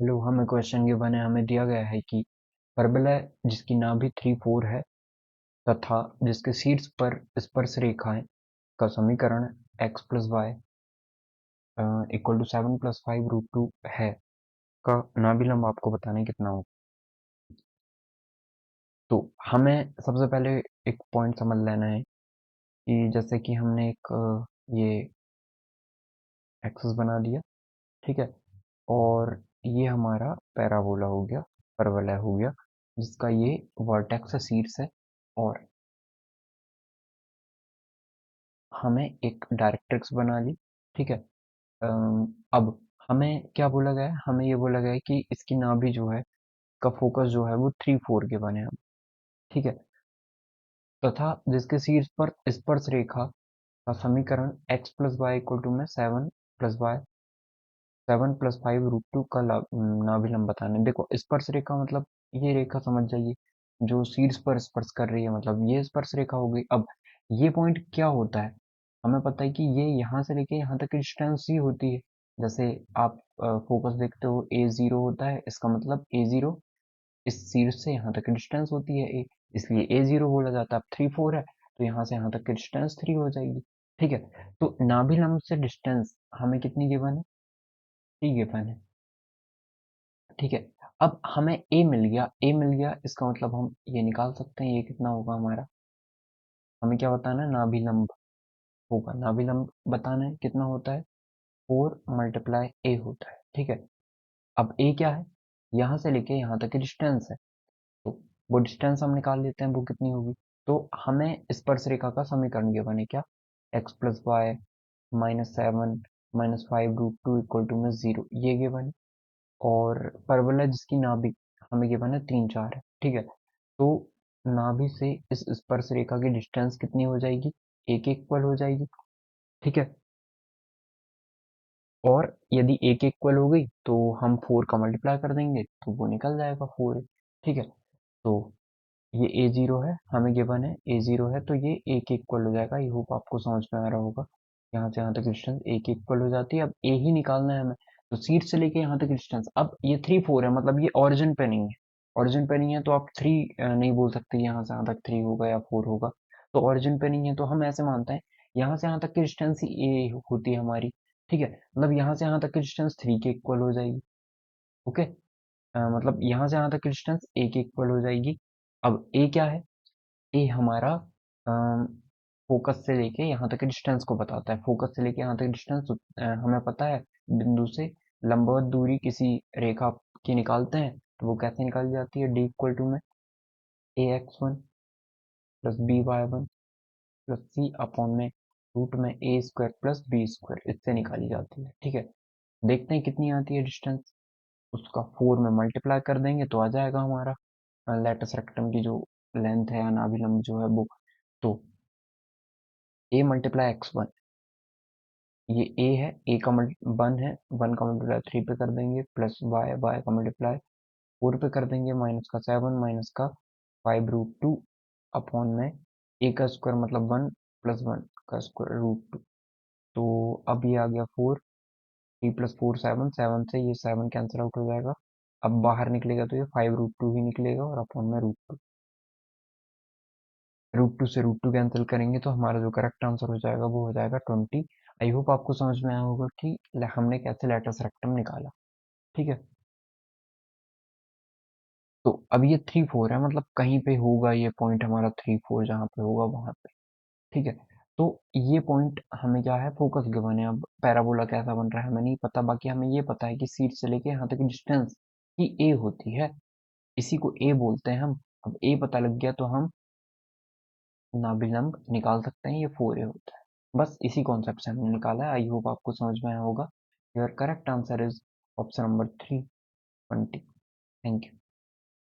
Hello, हमें question given है। हमें दिया गया है कि परवलय जिसकी नाभि 3-4 है तथा जिसके शीर्ष पर स्पर्श रेखाएं का समीकरण x plus Y equal to 7 + 5 √2 है का नाभिलंब आपको बताना है कितना होगा। तो हमें सबसे पहले एक पॉइंट समझ लेना है कि जैसे कि हमने एक ये एक्सिस बना दिया, ठीक है, और ये हमारा पैराबोला हो गया, परवलय हो गया, जिसका ये वर्टेक्स है, शीर्ष है। और हमें एक डायरेक्ट्रिक्स बना ली, ठीक है। अब हमें क्या बोला गया है? हमें ये बोला गया है कि इसकी नाभि जो है का फोकस जो है वो 3-4 के बने हैं, ठीक है, तथा जिसके शीर्ष पर स्पर्श रेखा का समीकरण x plus Y equal to में 7 + 5 √2 का नाभिलंब बताना है। देखो, स्पर्श रेखा मतलब ये रेखा समझ जाइए जो शीर्ष पर स्पर्श कर रही है, मतलब ये स्पर्श रेखा हो गई। अब ये पॉइंट क्या होता है? हमें पता है कि ये यहाँ से लेके यहाँ तक की डिस्टेंस ही होती है। जैसे आप फोकस देखते हो, A0 होता है, इसका मतलब A0 इस शीर्ष से यहाँ तक की डिस्टेंस होती है A, इसलिए A0 बोला जाता है। अब 3-4 है तो यहाँ से यहाँ तक की डिस्टेंस 3 हो जाएगी, ठीक है। तो नाभिलंब से डिस्टेंस हमें कितनी गिवन है? 3 गिवन है, ठीक है। अब हमें ए मिल गया, इसका मतलब हम ये निकाल सकते हैं, ये कितना होगा हमारा। हमें क्या बताना है? नाभिलंब होगा, नाभिलंब बताना है कितना होता है, 4 × ए होता है, ठीक है। अब ए क्या है? यहाँ से लेके यहाँ तक की डिस्टेंस है, तो वो डिस्टेंस हम निकाल लेते हैं, वो कितनी होगी। तो हमें स्पर्श रेखा का समीकरण ये बने क्या, x plus Y -7 - 5 √2 equal to में 0, ये गिवन। और परवलय जिसकी नाभि हमें गिवन है 3-4 है, ठीक है। तो नाभि से इस स्पर्श रेखा की डिस्टेंस कितनी हो जाएगी? एक इक्वल हो जाएगी, ठीक है। और यदि एक इक्वल हो गई तो हम 4 का मल्टीप्लाई कर देंगे तो वो निकल जाएगा 4, ठीक है। तो ये A0 है, हमें गिवन है A0 है, तो ये एक इक्वल हो जाएगा। आई होप आपको समझ में आ रहा होगा। यहाँ से यहाँ तक डिस्टेंस एक इक्वल हो जाती है। अब A ही निकालना है हमें, तो शीर्ष से लेके यहाँ तक डिस्टेंस। अब ये 3-4 है, मतलब ये ओरिजिन पे नहीं है। ओरिजिन पे नहीं है तो आप 3 नहीं बोल सकते, यहाँ से यहाँ तक 3 होगा या 4 होगा। तो ओरिजिन पे नहीं है तो हम ऐसे मानते हैं यहाँ से यहाँ तक की डिस्टेंस ही A होती है हमारी, ठीक है। मतलब यहाँ से यहाँ तक की डिस्टेंस 3 के इक्वल हो जाएगी, ओके। मतलब यहाँ से यहाँ तक की डिस्टेंस A के इक्वल हो जाएगी। अब A क्या है? ए हमारा फोकस से लेके यहाँ तक के डिस्टेंस को बताता है। फोकस से लेके यहाँ तक डिस्टेंस हमें पता है, बिंदु से लंबवत दूरी किसी रेखा की निकालते हैं तो वो कैसे निकाली जाती है? डी इक्वल टू में ax1 प्लस by1 प्लस सी अपॉन में रूट में a² प्लस b², इससे निकाली जाती है, ठीक है। देखते हैं कितनी आती है डिस्टेंस, उसका 4 में मल्टीप्लाई कर देंगे तो आ जाएगा हमारा लेटस रेक्टम की जो लेंथ है या नाभिलंब जो है वो। तो a मल्टीप्लाई x1, ये a है, a का 1 है, 1 का मल्टीप्लाई 3 पे कर देंगे, प्लस y का मल्टीप्लाई 4 पे कर देंगे, माइनस का 7 माइनस का 5 √2 अपॉन में a का स्क्वायर मतलब 1 प्लस 1 का स्क्वायर √2। तो अब ये आ गया 4, 3 प्लस 4 7, 7 से ये 7 कैंसिल आउट हो जाएगा। अब बाहर निकलेगा तो ये 5 √2 ही निकलेगा और अपॉन में √2। √2 से √2 कैंसिल करेंगे तो हमारा जो करेक्ट आंसर हो जाएगा वो हो जाएगा 20। आई होप आपको समझ में आया होगा कि हमने कैसे लेटस रेक्टम निकाला, ठीक है। तो अब ये 3-4 है, मतलब कहीं पे होगा ये पॉइंट हमारा 3-4, जहाँ पे होगा वहां पे, ठीक है। तो ये पॉइंट हमें क्या है, फोकस गिवन है। अब पैराबोला कैसा बन रहा है हमें नहीं पता, बाकी हमें ये पता है कि शीर्ष से लेके यहाँ तक की डिस्टेंस ही ए होती है, इसी को ए बोलते हैं हम। अब ए पता लग गया तो हम नाभिलंब निकाल सकते हैं, ये 4a होता है। बस इसी कॉन्सेप्ट से हमने निकाला है। आई होप आपको समझ में आया होगा। Your correct answer is option number 3, 20। Thank you.